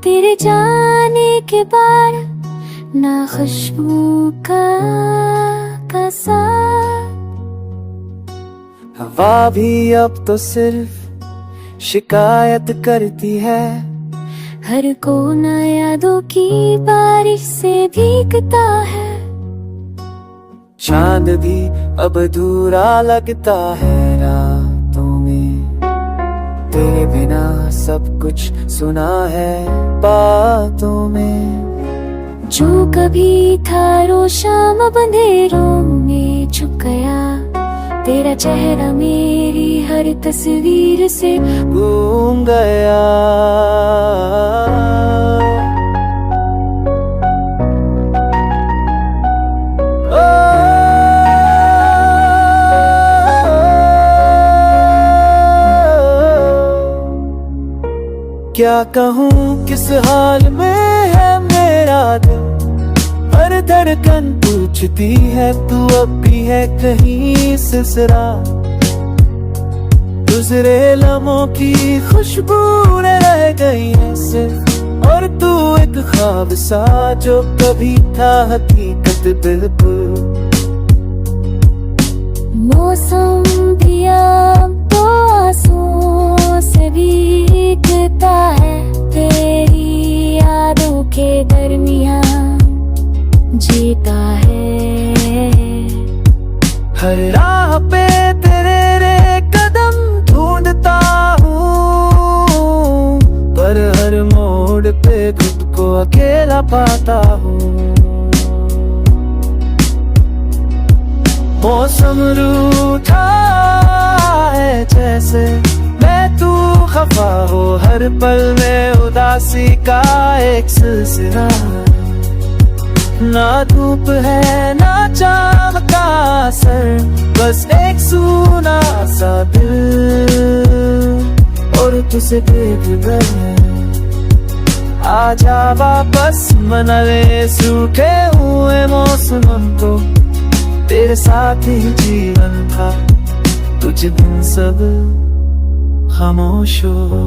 तेरे जाने के बाद ना खुशबू का साथ। हवा भी अब तो सिर्फ शिकायत करती है, हर कोना यादों की बारिश से भीगता है। चांद भी अब अधूरा लगता है रातों में, तेरे बिना सब कुछ सुना है बातों में। जो कभी था रोशन अब अंधेरों में छुप गया, तेरा चेहरा मेरी हर तस्वीर से घूम गया। क्या कहूँ किस हाल में है मेरा दिल, हर धड़कन पूछती है तू अब भी है कहीं ससरा। गुजरे लम्हों की खुशबू रह गई है सिर्फ, और तू एक ख्वाब सा जो कभी था हकीकत बिल्कुल। मौसम भी अब तो आंसुओं से भीगता है, तेरी यादों के दरमियान जीता है। हर राह पे तेरे रे कदम ढूंढता हूँ, पर हर मोड़ पे खुद को अकेला पाता हूँ। मौसम रूठा है जैसे मैं तू खफा हो, हर पल में उदासी का एक सिलसिला। ना धूप है ना चाँद का असर, बस एक सूना सा दिल और तुझसे बेखबर है। आजा वापस मना ले सूखे हुए मौसमों को, तेरे साथ ही जीवन था तुझ बिन सब खामोश हो।